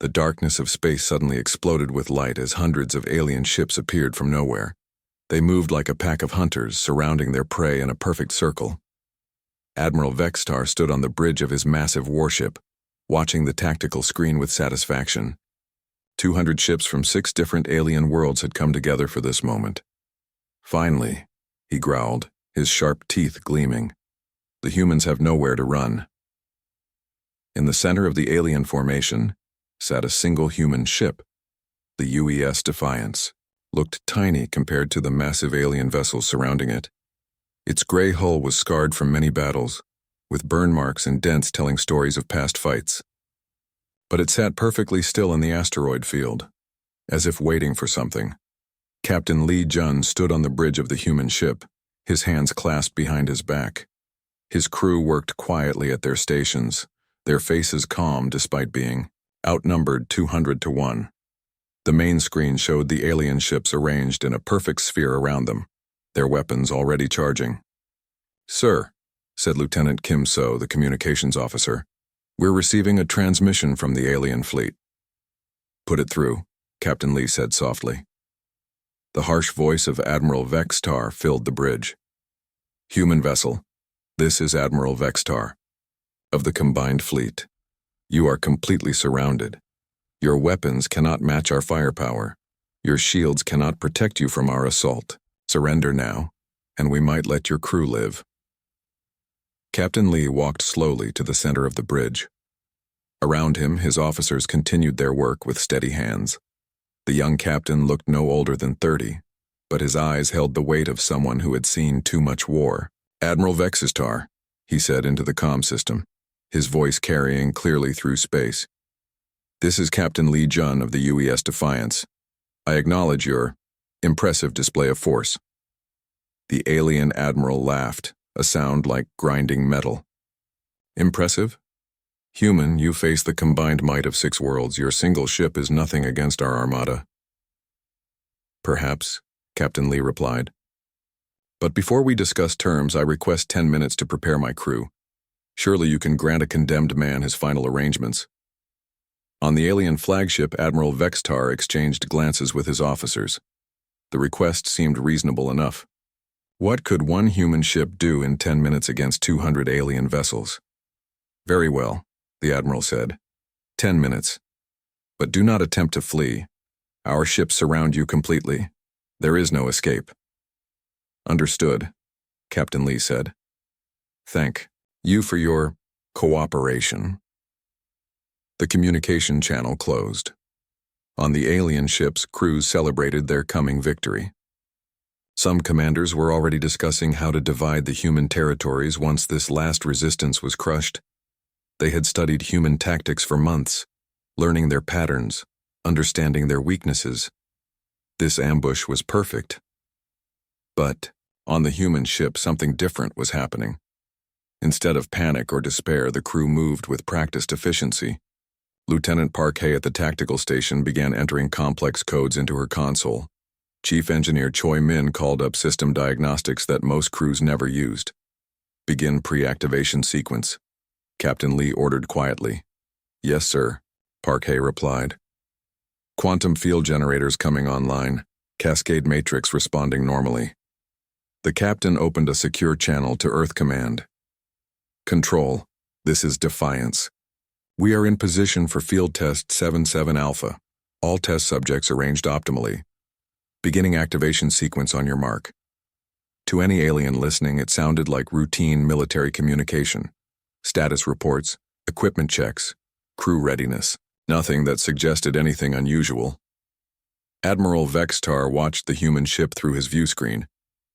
The darkness of space suddenly exploded with light as hundreds of alien ships appeared from nowhere. They moved like a pack of hunters, surrounding their prey in a perfect circle. Admiral Vextar stood on the bridge of his massive warship, watching the tactical screen with satisfaction. 200 ships from 6 different alien worlds had come together for this moment. Finally, he growled, his sharp teeth gleaming. The humans have nowhere to run. In the center of the alien formation sat a single human ship. The UES Defiance looked tiny compared to the massive alien vessels surrounding it. Its gray hull was scarred from many battles, with burn marks and dents telling stories of past fights. But it sat perfectly still in the asteroid field, as if waiting for something. Captain Lee Jun stood on the bridge of the human ship, his hands clasped behind his back. His crew worked quietly at their stations, their faces calm despite being outnumbered 200 to 1. The main screen showed the alien ships arranged in a perfect sphere around them, their weapons already charging. "Sir," said Lieutenant Kim So, the communications officer, "we're receiving a transmission from the alien fleet." "Put it through," Captain Lee said softly. The harsh voice of Admiral Vextar filled the bridge. "Human vessel, this is Admiral Vextar. Of the combined fleet. You are completely surrounded. Your weapons cannot match our firepower. Your shields cannot protect you from our assault. Surrender now, and we might let your crew live." Captain Lee walked slowly to the center of the bridge. Around him, his officers continued their work with steady hands. The young captain looked no older than 30, but his eyes held the weight of someone who had seen too much war. "Admiral Vextar," he said into the comm system, his voice carrying clearly through space. "This is Captain Lee Jun of the UES Defiance. I acknowledge your impressive display of force." The alien admiral laughed, a sound like grinding metal. "Impressive? Human, you face the combined might of 6 worlds. Your single ship is nothing against our armada." "Perhaps," Captain Lee replied. "But before we discuss terms, I request 10 minutes to prepare my crew. Surely you can grant a condemned man his final arrangements." On the alien flagship, Admiral Vextar exchanged glances with his officers. The request seemed reasonable enough. What could one human ship do in 10 minutes against 200 alien vessels? "Very well," the Admiral said. 10 minutes. But do not attempt to flee. Our ships surround you completely. There is no escape." "Understood," Captain Lee said. "Thank you for your cooperation." The communication channel closed. On the alien ships, crews celebrated their coming victory. Some commanders were already discussing how to divide the human territories once this last resistance was crushed. They had studied human tactics for months, learning their patterns, understanding their weaknesses. This ambush was perfect. But on the human ship, something different was happening. Instead of panic or despair, the crew moved with practiced efficiency. Lieutenant Parquet at the tactical station began entering complex codes into her console. Chief Engineer Choi Min called up system diagnostics that most crews never used. "Begin pre-activation sequence," Captain Lee ordered quietly. "Yes, sir," Parquet replied. "Quantum field generators coming online, cascade matrix responding normally." The captain opened a secure channel to Earth Command. "Control, this is Defiance. We are in position for field test 77 Alpha. All test subjects arranged optimally. Beginning activation sequence on your mark." To any alien listening, it sounded like routine military communication. Status reports, equipment checks, crew readiness. Nothing that suggested anything unusual. Admiral Vextar watched the human ship through his view screen,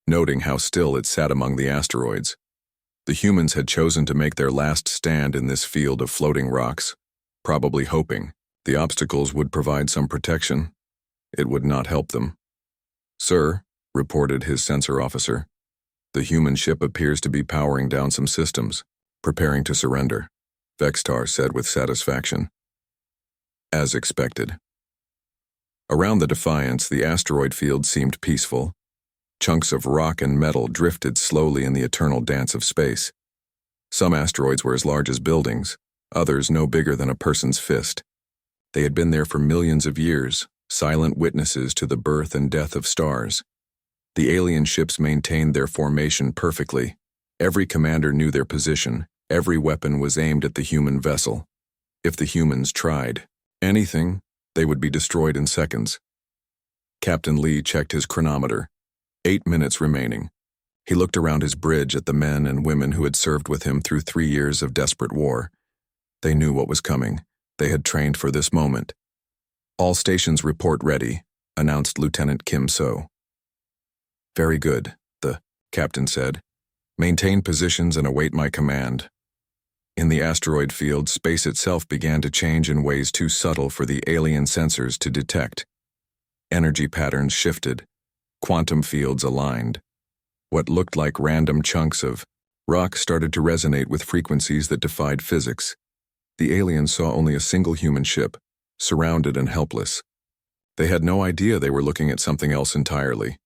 noting how still it sat among the asteroids. The humans had chosen to make their last stand in this field of floating rocks, probably hoping the obstacles would provide some protection. It would not help them. "Sir," reported his sensor officer, "the human ship appears to be powering down some systems, preparing to surrender," Vextar said with satisfaction. As expected. Around the Defiance, the asteroid field seemed peaceful. Chunks of rock and metal drifted slowly in the eternal dance of space. Some asteroids were as large as buildings, others no bigger than a person's fist. They had been there for millions of years, silent witnesses to the birth and death of stars. The alien ships maintained their formation perfectly. Every commander knew their position. Every weapon was aimed at the human vessel. If the humans tried anything, they would be destroyed in seconds. Captain Lee checked his chronometer. 8 minutes remaining. He looked around his bridge at the men and women who had served with him through 3 years of desperate war. They knew what was coming. They had trained for this moment. "All stations report ready," announced Lieutenant Kim So. "Very good," the captain said. "Maintain positions and await my command." In the asteroid field, space itself began to change in ways too subtle for the alien sensors to detect. Energy patterns shifted. Quantum fields aligned. What looked like random chunks of rock started to resonate with frequencies that defied physics. The aliens saw only a single human ship, surrounded and helpless. They had no idea they were looking at something else entirely.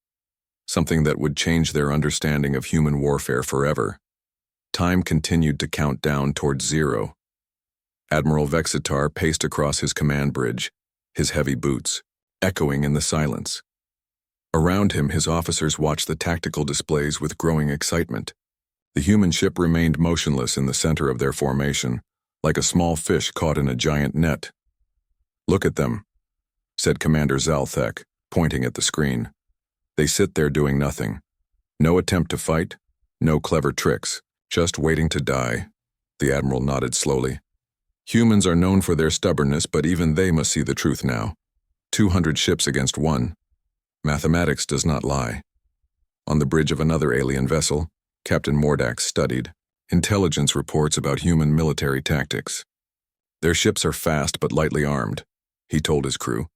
Something that would change their understanding of human warfare forever. Time continued to count down towards 0. Admiral Vexitar paced across his command bridge, his heavy boots echoing in the silence. Around him, his officers watched the tactical displays with growing excitement. The human ship remained motionless in the center of their formation, like a small fish caught in a giant net. "Look at them," said Commander Zalthek, pointing at the screen. "They sit there doing nothing. No attempt to fight, no clever tricks, just waiting to die." The Admiral nodded slowly. "Humans are known for their stubbornness, but even they must see the truth now. 200 ships against 1. Mathematics does not lie." On the bridge of another alien vessel, Captain Mordax studied intelligence reports about human military tactics. "Their ships are fast but lightly armed," he told his crew.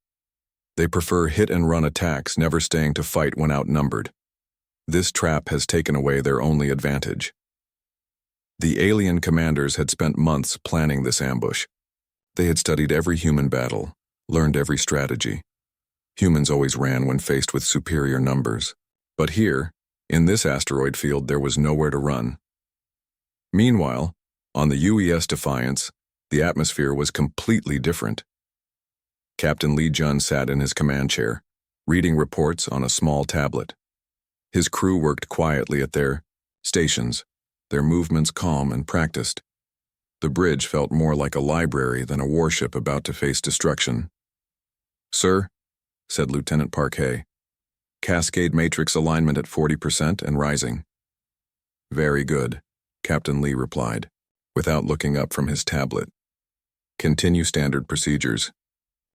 "They prefer hit-and-run attacks, never staying to fight when outnumbered. This trap has taken away their only advantage." The alien commanders had spent months planning this ambush. They had studied every human battle, learned every strategy. Humans always ran when faced with superior numbers. But here, in this asteroid field, there was nowhere to run. Meanwhile, on the UES Defiance, the atmosphere was completely different. Captain Lee Jun sat in his command chair, reading reports on a small tablet. His crew worked quietly at their stations, their movements calm and practiced. The bridge felt more like a library than a warship about to face destruction. "Sir," said Lieutenant Parquet, "Cascade matrix alignment at 40% and rising." "Very good," Captain Lee replied, without looking up from his tablet. "Continue standard procedures."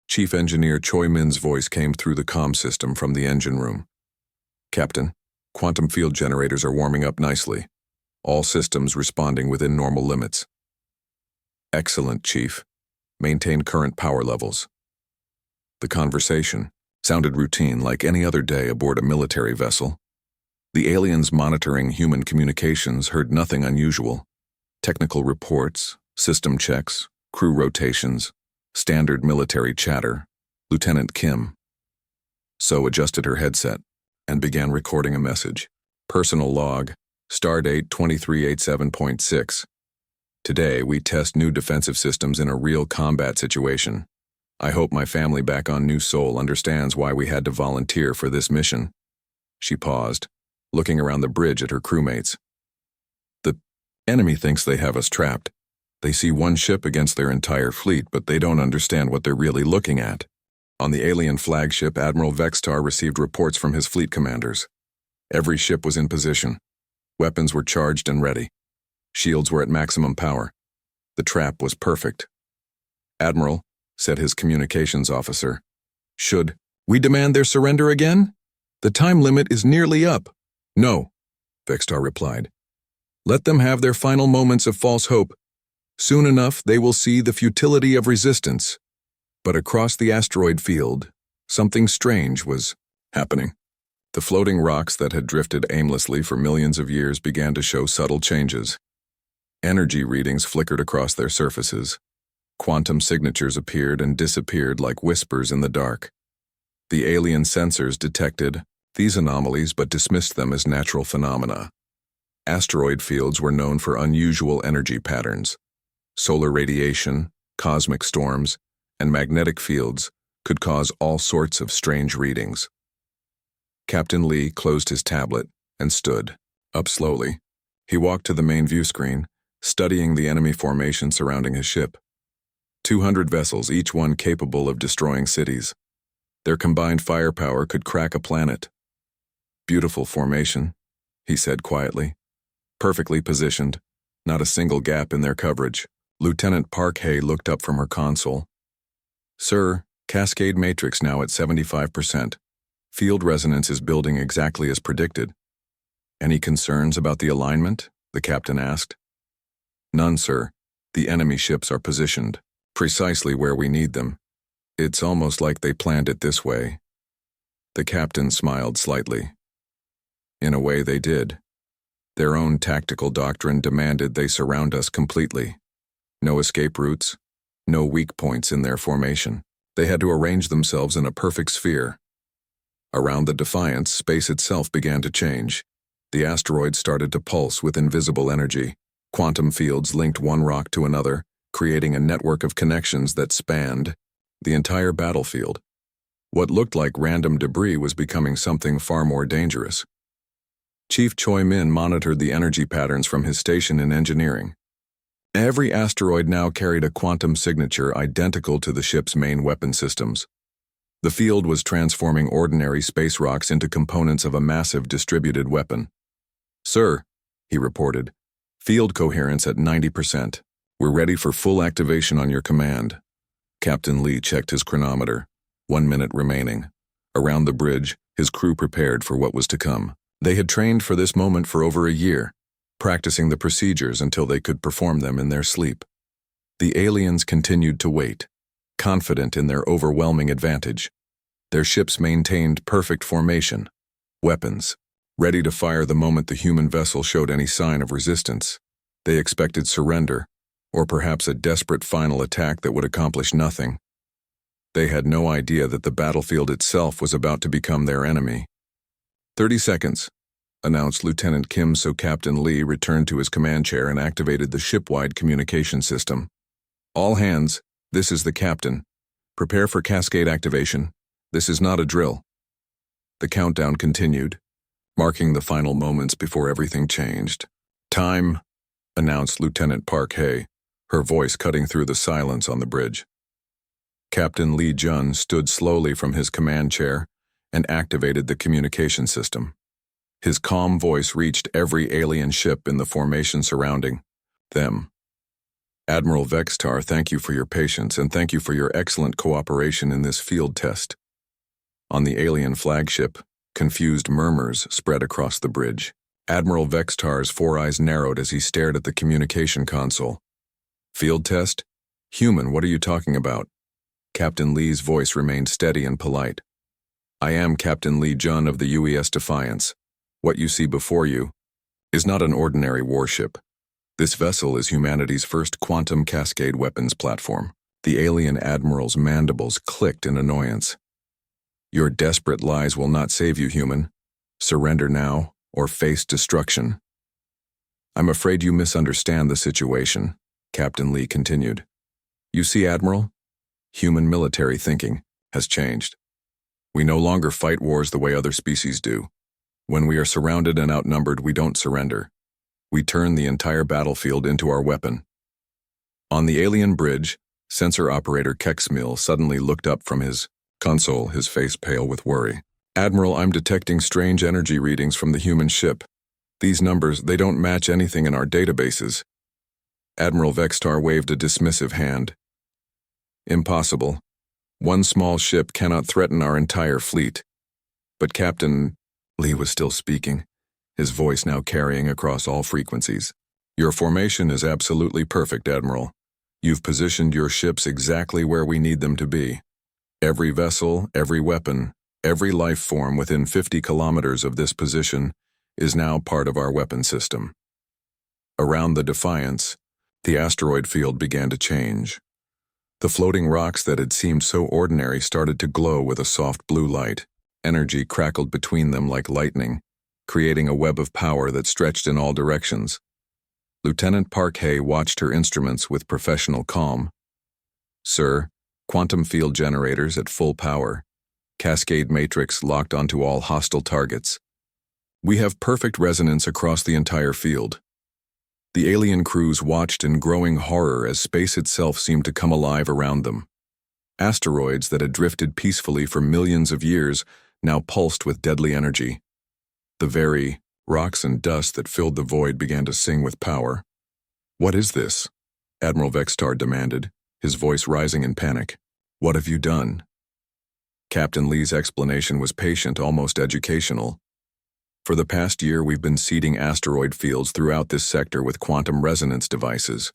Chief Engineer Choi Min's voice came through the comm system from the engine room. "Captain, quantum field generators are warming up nicely. All systems responding within normal limits." "Excellent, Chief. Maintain current power levels." The conversation sounded routine, like any other day aboard a military vessel. The aliens monitoring human communications heard nothing unusual. Technical reports, system checks, crew rotations, standard military chatter. Lieutenant Kim So adjusted her headset and began recording a message. "Personal log, stardate 2387.6. Today, we test new defensive systems in a real combat situation. I hope my family back on New Seoul understands why we had to volunteer for this mission." She paused, looking around the bridge at her crewmates. "The enemy thinks they have us trapped. They see one ship against their entire fleet, but they don't understand what they're really looking at." On the alien flagship, Admiral Vextar received reports from his fleet commanders. Every ship was in position. Weapons were charged and ready. Shields were at maximum power. The trap was perfect. "Admiral," said his communications officer, "should we demand their surrender again? The time limit is nearly up." "No," Vextar replied. "Let them have their final moments of false hope. Soon enough, they will see the futility of resistance." But across the asteroid field, something strange was happening. The floating rocks that had drifted aimlessly for millions of years began to show subtle changes. Energy readings flickered across their surfaces. Quantum signatures appeared and disappeared like whispers in the dark. The alien sensors detected these anomalies but dismissed them as natural phenomena. Asteroid fields were known for unusual energy patterns. Solar radiation, cosmic storms, and magnetic fields could cause all sorts of strange readings. Captain Lee closed his tablet and stood up slowly. He walked to the main view screen, studying the enemy formation surrounding his ship. 200 vessels, each one capable of destroying cities. Their combined firepower could crack a planet. Beautiful formation, he said quietly. Perfectly positioned, not a single gap in their coverage. Lieutenant Park-Hay looked up from her console. Sir, Cascade Matrix now at 75%. Field resonance is building exactly as predicted. Any concerns about the alignment? The captain asked. None, sir. The enemy ships are positioned precisely where we need them. It's almost like they planned it this way. The captain smiled slightly. In a way they did. Their own tactical doctrine demanded they surround us completely. No escape routes, no weak points in their formation. They had to arrange themselves in a perfect sphere. Around the Defiance, space itself began to change. The asteroid started to pulse with invisible energy. Quantum fields linked one rock to another, creating a network of connections that spanned the entire battlefield. What looked like random debris was becoming something far more dangerous. Chief Choi Min monitored the energy patterns from his station in engineering. Every asteroid now carried a quantum signature identical to the ship's main weapon systems. The field was transforming ordinary space rocks into components of a massive distributed weapon. Sir, he reported, field coherence at 90%. We're ready for full activation on your command. Captain Lee checked his chronometer. 1 minute remaining. Around the bridge, his crew prepared for what was to come. They had trained for this moment for over a year, practicing the procedures until they could perform them in their sleep. The aliens continued to wait, confident in their overwhelming advantage. Their ships maintained perfect formation, weapons, ready to fire the moment the human vessel showed any sign of resistance. They expected surrender, or perhaps a desperate final attack that would accomplish nothing. They had no idea that the battlefield itself was about to become their enemy. 30 seconds, announced Lieutenant Kim, so Captain Lee returned to his command chair and activated the ship-wide communication system. All hands, this is the captain. Prepare for cascade activation. This is not a drill. The countdown continued, marking the final moments before everything changed. Time, announced Lieutenant Park-Hay, her voice cutting through the silence on the bridge. Captain Lee Jun stood slowly from his command chair and activated the communication system. His calm voice reached every alien ship in the formation surrounding them. Admiral Vextar, thank you for your patience and thank you for your excellent cooperation in this field test. On the alien flagship, confused murmurs spread across the bridge. Admiral Vextar's four eyes narrowed as he stared at the communication console. Field test? Human, what are you talking about? Captain Lee's voice remained steady and polite. I am Captain Lee Jun of the UES Defiance. What you see before you is not an ordinary warship. This vessel is humanity's first quantum cascade weapons platform. The alien admiral's mandibles clicked in annoyance. Your desperate lies will not save you, human. Surrender now, or face destruction. I'm afraid you misunderstand the situation, Captain Lee continued. You see, Admiral? Human military thinking has changed. We no longer fight wars the way other species do. When we are surrounded and outnumbered, we don't surrender. We turn the entire battlefield into our weapon. On the alien bridge, sensor operator Keksmil suddenly looked up from his console, his face pale with worry. Admiral, I'm detecting strange energy readings from the human ship. These numbers, they don't match anything in our databases. Admiral Vextar waved a dismissive hand. Impossible. One small ship cannot threaten our entire fleet. But Captain Lee was still speaking, his voice now carrying across all frequencies. Your formation is absolutely perfect, Admiral. You've positioned your ships exactly where we need them to be. Every vessel, every weapon, every life form within 50 kilometers of this position is now part of our weapon system. Around the Defiance, the asteroid field began to change. The floating rocks that had seemed so ordinary started to glow with a soft blue light. Energy crackled between them like lightning, creating a web of power that stretched in all directions. Lieutenant Park-Hay watched her instruments with professional calm. Sir, Quantum field generators at full power. Cascade matrix locked onto all hostile targets. We have perfect resonance across the entire field. The alien crews watched in growing horror as space itself seemed to come alive around them. Asteroids that had drifted peacefully for millions of years now pulsed with deadly energy. The very rocks and dust that filled the void began to sing with power. "What is this?" Admiral Vextar demanded, his voice rising in panic. "What have you done?" Captain Lee's explanation was patient, almost educational. "For the past year, we've been seeding asteroid fields throughout this sector with quantum resonance devices.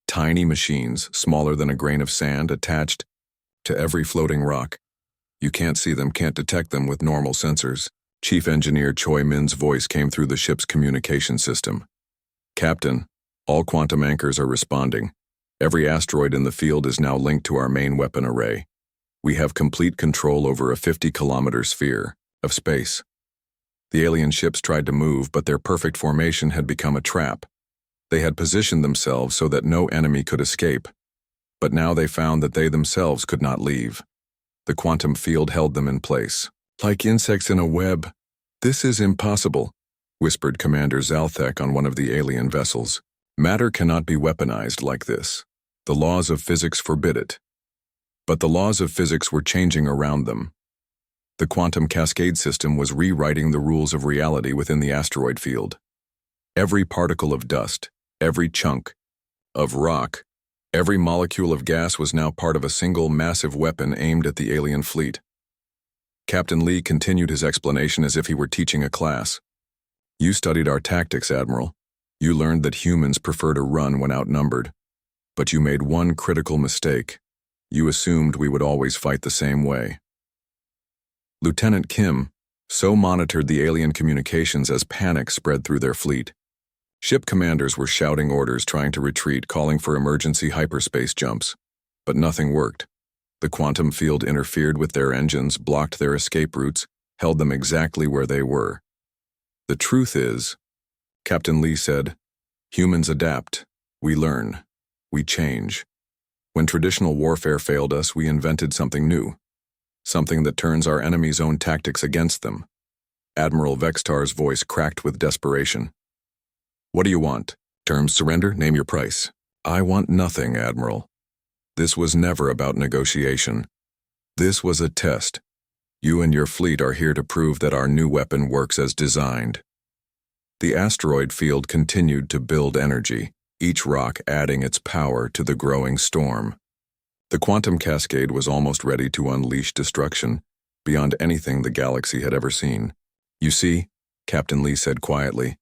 Tiny machines, smaller than a grain of sand, attached to every floating rock. You can't see them, can't detect them with normal sensors." Chief Engineer Choi Min's voice came through the ship's communication system. "Captain, all quantum anchors are responding. Every asteroid in the field is now linked to our main weapon array. We have complete control over a 50-kilometer sphere of space." The alien ships tried to move, but their perfect formation had become a trap. They had positioned themselves so that no enemy could escape. But now they found that they themselves could not leave. The quantum field held them in place. "Like insects in a web. This is impossible," whispered Commander Zalthek on one of the alien vessels. "Matter cannot be weaponized like this. The laws of physics forbid it." But the laws of physics were changing around them. The quantum cascade system was rewriting the rules of reality within the asteroid field. Every particle of dust, every chunk of rock, every molecule of gas was now part of a single massive weapon aimed at the alien fleet. Captain Lee continued his explanation as if he were teaching a class. "You studied our tactics, Admiral. You learned that humans prefer to run when outnumbered. But you made one critical mistake. You assumed we would always fight the same way." Lieutenant Kim so monitored the alien communications as panic spread through their fleet. Ship commanders were shouting orders, trying to retreat, calling for emergency hyperspace jumps. But nothing worked. The quantum field interfered with their engines, blocked their escape routes, held them exactly where they were. "The truth is," Captain Lee said, "humans adapt. We learn. We change. When traditional warfare failed us, we invented something new. Something that turns our enemy's own tactics against them." Admiral Vextar's voice cracked with desperation. "What do you want? Terms surrender? Name your price." "I want nothing, Admiral. This was never about negotiation. This was a test. You and your fleet are here to prove that our new weapon works as designed." The asteroid field continued to build energy, each rock adding its power to the growing storm. The quantum cascade was almost ready to unleash destruction beyond anything the galaxy had ever seen. "You see," Captain Lee said quietly,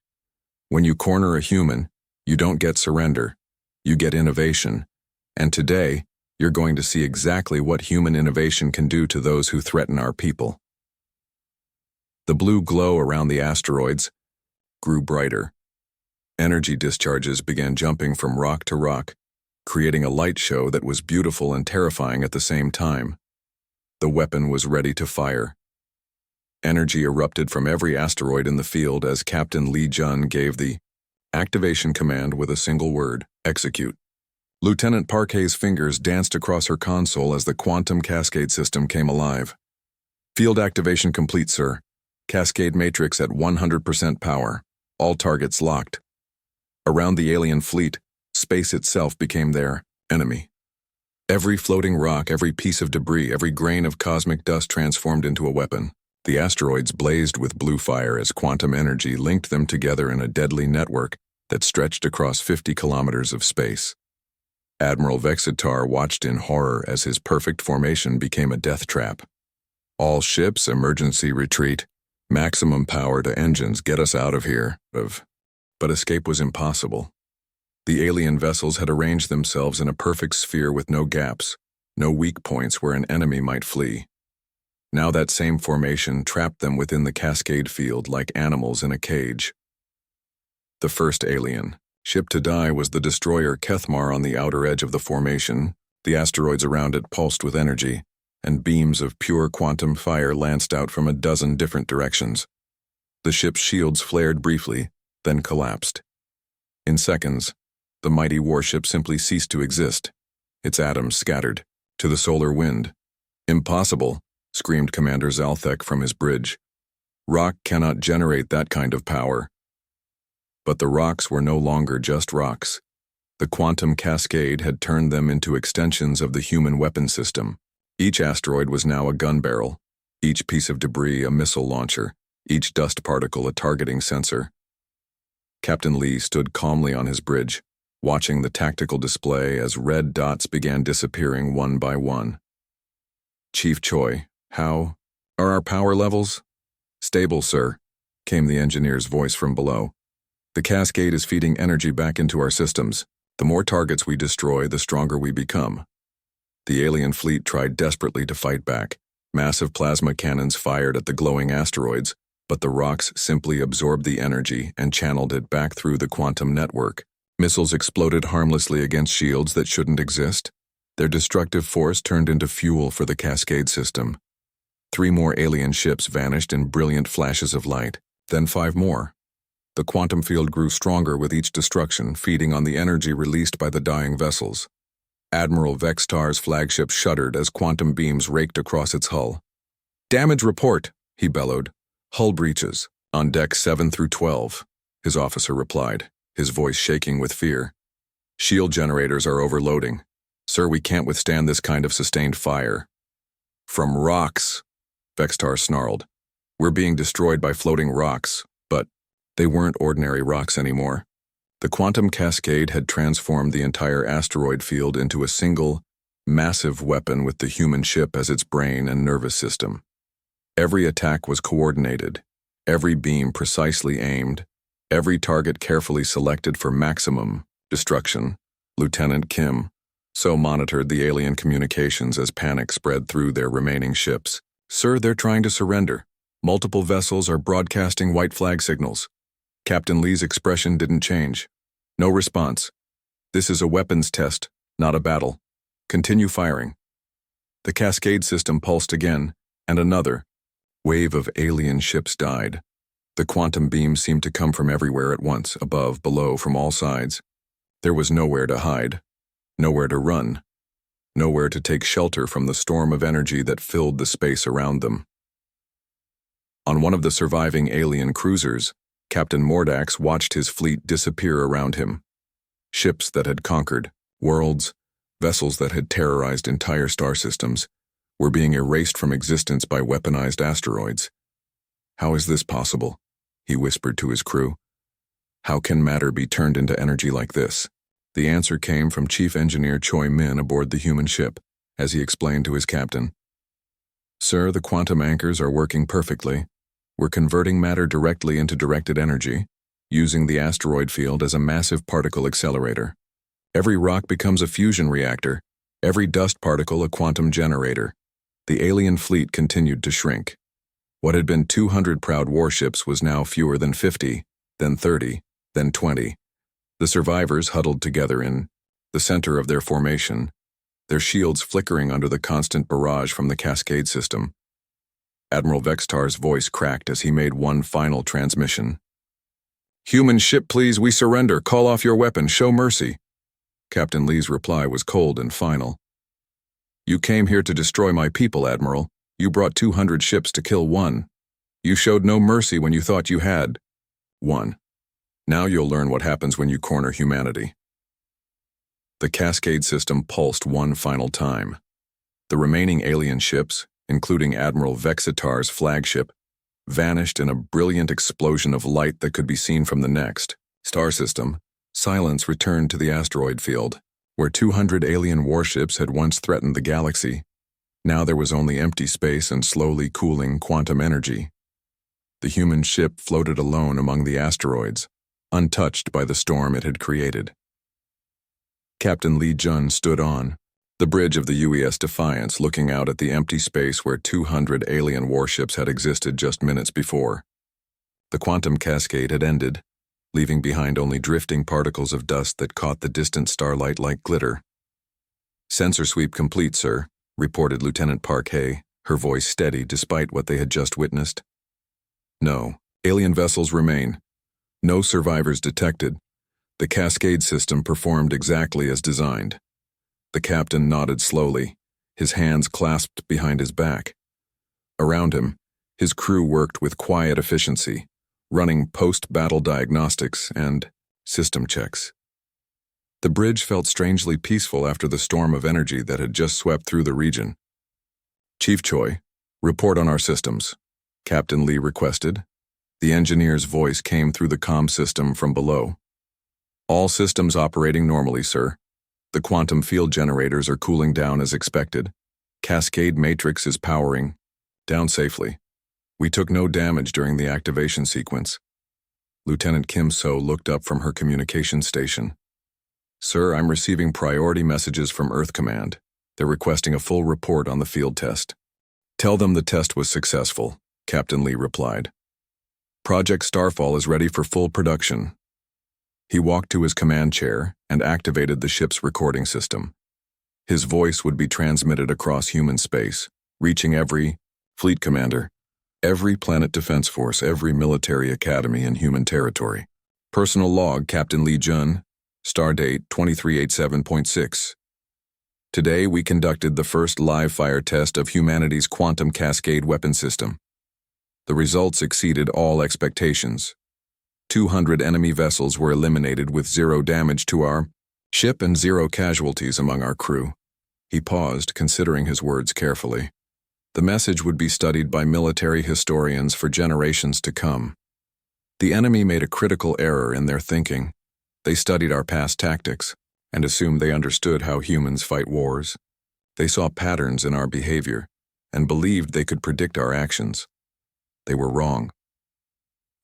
"when you corner a human, you don't get surrender. You get innovation. And today, you're going to see exactly what human innovation can do to those who threaten our people." The blue glow around the asteroids grew brighter. Energy discharges began jumping from rock to rock, creating a light show that was beautiful and terrifying at the same time. The weapon was ready to fire. Energy erupted from every asteroid in the field as Captain Lee Jun gave the activation command with a single word: execute. Lieutenant Parquet's fingers danced across her console as the quantum cascade system came alive. "Field activation complete, sir. Cascade matrix at 100% power. All targets locked." Around the alien fleet, space itself became their enemy. Every floating rock, every piece of debris, every grain of cosmic dust transformed into a weapon. The asteroids blazed with blue fire as quantum energy linked them together in a deadly network that stretched across 50 kilometers of space. Admiral Vexitar watched in horror as his perfect formation became a death trap. "All ships, emergency retreat. Maximum power to engines, get us out of here." But escape was impossible. The alien vessels had arranged themselves in a perfect sphere with no gaps, no weak points where an enemy might flee. Now that same formation trapped them within the cascade field like animals in a cage. The first alien ship to die was the destroyer Kethmar on the outer edge of the formation. The asteroids around it pulsed with energy, and beams of pure quantum fire lanced out from a dozen different directions. The ship's shields flared briefly, then collapsed. In seconds, the mighty warship simply ceased to exist, its atoms scattered. To the solar wind. Impossible, screamed Commander Zalthek from his bridge. Rock cannot generate that kind of power. But the rocks were no longer just rocks. The quantum cascade had turned them into extensions of the human weapon system. Each asteroid was now a gun barrel, each piece of debris a missile launcher, each dust particle a targeting sensor. Captain Lee stood calmly on his bridge, watching the tactical display as red dots began disappearing one by one. Chief Choi, how are our power levels? Stable, sir, came the engineer's voice from below. The cascade is feeding energy back into our systems. The more targets we destroy, the stronger we become. The alien fleet tried desperately to fight back. Massive plasma cannons fired at the glowing asteroids, but the rocks simply absorbed the energy and channeled it back through the quantum network. Missiles exploded harmlessly against shields that shouldn't exist. Their destructive force turned into fuel for the cascade system. 3 more alien ships vanished in brilliant flashes of light, then 5 more. The quantum field grew stronger with each destruction, feeding on the energy released by the dying vessels. Admiral Vextar's flagship shuddered as quantum beams raked across its hull. "Damage report," he bellowed. "Hull breaches. On deck 7 through 12, his officer replied, his voice shaking with fear. "Shield generators are overloading. Sir, we can't withstand this kind of sustained fire." "From rocks," Vextar snarled. "We're being destroyed by floating rocks." But they weren't ordinary rocks anymore. The quantum cascade had transformed the entire asteroid field into a single, massive weapon with the human ship as its brain and nervous system. Every attack was coordinated, every beam precisely aimed, every target carefully selected for maximum destruction. Lieutenant Kim so monitored the alien communications as panic spread through their remaining ships. "Sir, they're trying to surrender. Multiple vessels are broadcasting white flag signals." Captain Lee's expression didn't change. "No response. This is a weapons test, not a battle. Continue firing." The cascade system pulsed again, and another wave of alien ships died. The quantum beams seemed to come from everywhere at once, above, below, from all sides. There was nowhere to hide, nowhere to run, nowhere to take shelter from the storm of energy that filled the space around them. On one of the surviving alien cruisers, Captain Mordax watched his fleet disappear around him. Ships that had conquered worlds, vessels that had terrorized entire star systems, were being erased from existence by weaponized asteroids. "How is this possible?" he whispered to his crew. "How can matter be turned into energy like this?" The answer came from Chief Engineer Choi Min aboard the human ship, as he explained to his captain. "Sir, the quantum anchors are working perfectly. We're converting matter directly into directed energy, using the asteroid field as a massive particle accelerator. Every rock becomes a fusion reactor, every dust particle a quantum generator." The alien fleet continued to shrink. What had been 200 proud warships was now fewer than 50, then 30, then 20. The survivors huddled together in the center of their formation, their shields flickering under the constant barrage from the cascade system. Admiral Vextar's voice cracked as he made one final transmission. "Human ship, please, we surrender. Call off your weapon. Show mercy." Captain Lee's reply was cold and final. "You came here to destroy my people, Admiral. You brought 200 ships to kill one. You showed no mercy when you thought you had one. Now you'll learn what happens when you corner humanity." The cascade system pulsed one final time. The remaining alien ships, including Admiral Vexitar's flagship, vanished in a brilliant explosion of light that could be seen from the next star system. Silence returned to the asteroid field, where 200 alien warships had once threatened the galaxy. Now there was only empty space and slowly cooling quantum energy. The human ship floated alone among the asteroids, untouched by the storm it had created. Captain Lee Jun stood on the bridge of the UES Defiance, looking out at the empty space where 200 alien warships had existed just minutes before. The quantum cascade had ended, leaving behind only drifting particles of dust that caught the distant starlight like glitter. "Sensor sweep complete, sir," reported Lieutenant Parquet, her voice steady despite what they had just witnessed. "No, alien vessels remain. No survivors detected. The cascade system performed exactly as designed." The captain nodded slowly, his hands clasped behind his back. Around him, his crew worked with quiet efficiency, running post-battle diagnostics and system checks. The bridge felt strangely peaceful after the storm of energy that had just swept through the region. "Chief Choi, report on our systems," Captain Lee requested. The engineer's voice came through the comm system from below. "All systems operating normally, sir. The quantum field generators are cooling down as expected. Cascade matrix is powering down safely. We took no damage during the activation sequence." Lieutenant Kim So looked up from her communication station. "Sir, I'm receiving priority messages from Earth Command. They're requesting a full report on the field test." "Tell them the test was successful," Captain Lee replied. "Project Starfall is ready for full production." He walked to his command chair and activated the ship's recording system. His voice would be transmitted across human space, reaching every fleet commander, every planet defense force, every military academy in human territory. Personal log, Captain Lee Jun, stardate 2387.6. Today we conducted the first live fire test of humanity's quantum cascade weapon system. The results exceeded all expectations. 200 enemy vessels were eliminated with 0 damage to our ship and 0 casualties among our crew. He paused, considering his words carefully. The message would be studied by military historians for generations to come. The enemy made a critical error in their thinking. They studied our past tactics and assumed they understood how humans fight wars. They saw patterns in our behavior and believed they could predict our actions. They were wrong.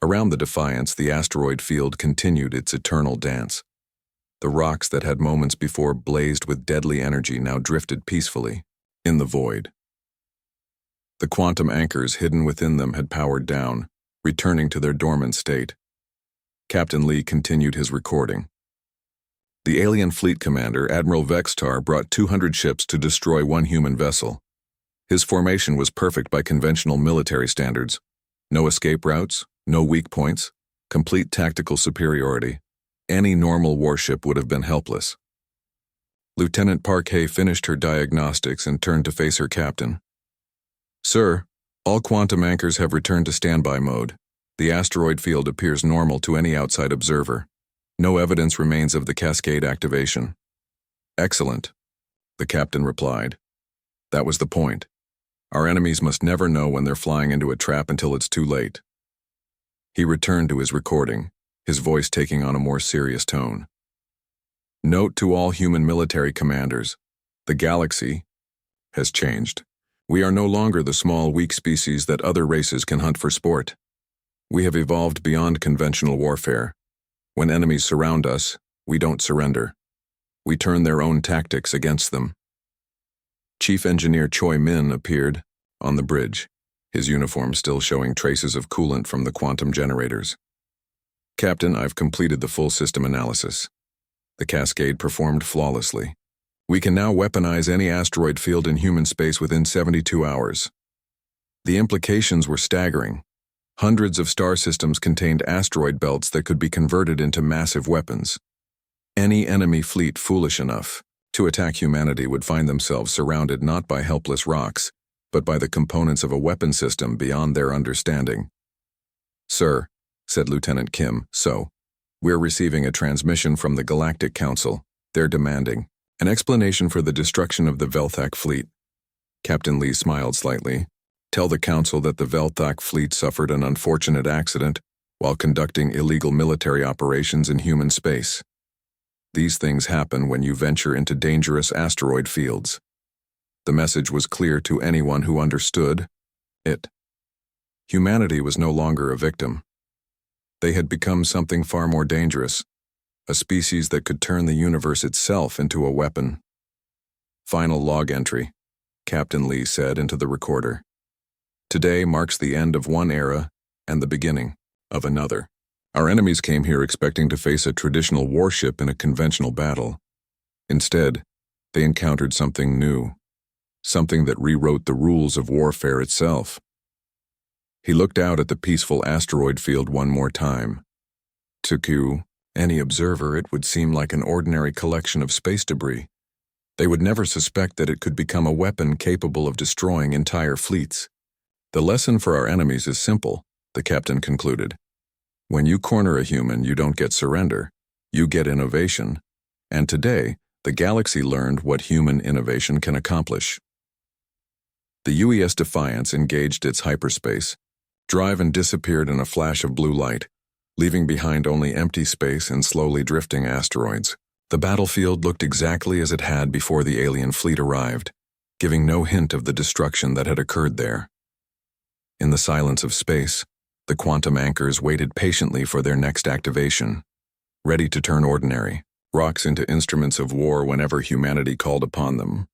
Around the Defiance, the asteroid field continued its eternal dance. The rocks that had moments before blazed with deadly energy now drifted peacefully in the void. The quantum anchors hidden within them had powered down, returning to their dormant state. Captain Lee continued his recording. The alien fleet commander, Admiral Vextar, brought 200 ships to destroy 1 human vessel. His formation was perfect by conventional military standards. No escape routes, no weak points, complete tactical superiority. Any normal warship would have been helpless. Lieutenant Parquet finished her diagnostics and turned to face her captain. "Sir, all quantum anchors have returned to standby mode. The asteroid field appears normal to any outside observer. No evidence remains of the cascade activation." "Excellent," the captain replied. "That was the point. Our enemies must never know when they're flying into a trap until it's too late." He returned to his recording, his voice taking on a more serious tone. "Note to all human military commanders, the galaxy has changed. We are no longer the small, weak species that other races can hunt for sport. We have evolved beyond conventional warfare. When enemies surround us, we don't surrender. We turn their own tactics against them." Chief Engineer Choi Min appeared on the bridge, his uniform still showing traces of coolant from the quantum generators. "Captain, I've completed the full system analysis. The cascade performed flawlessly. We can now weaponize any asteroid field in human space within 72 hours. The implications were staggering. Hundreds of star systems contained asteroid belts that could be converted into massive weapons. Any enemy fleet foolish enough to attack humanity would find themselves surrounded not by helpless rocks, but by the components of a weapon system beyond their understanding. "Sir," said Lieutenant Kim So, "we're receiving a transmission from the Galactic Council. They're demanding an explanation for the destruction of the Velthak fleet." Captain Lee smiled slightly. "Tell the Council that the Velthak fleet suffered an unfortunate accident while conducting illegal military operations in human space. These things happen when you venture into dangerous asteroid fields." The message was clear to anyone who understood it. Humanity was no longer a victim. They had become something far more dangerous, a species that could turn the universe itself into a weapon. "Final log entry," Captain Lee said into the recorder. "Today marks the end of one era and the beginning of another. Our enemies came here expecting to face a traditional warship in a conventional battle. Instead, they encountered something new, something that rewrote the rules of warfare itself." He looked out at the peaceful asteroid field one more time. To any observer, it would seem like an ordinary collection of space debris. They would never suspect that it could become a weapon capable of destroying entire fleets. The lesson for our enemies is simple, the captain concluded. When you corner a human, you don't get surrender, you get innovation. And today, the galaxy learned what human innovation can accomplish. The UES Defiance engaged its hyperspace drive and disappeared in a flash of blue light, leaving behind only empty space and slowly drifting asteroids. The battlefield looked exactly as it had before the alien fleet arrived, giving no hint of the destruction that had occurred there. In the silence of space, the quantum anchors waited patiently for their next activation, ready to turn ordinary rocks into instruments of war whenever humanity called upon them.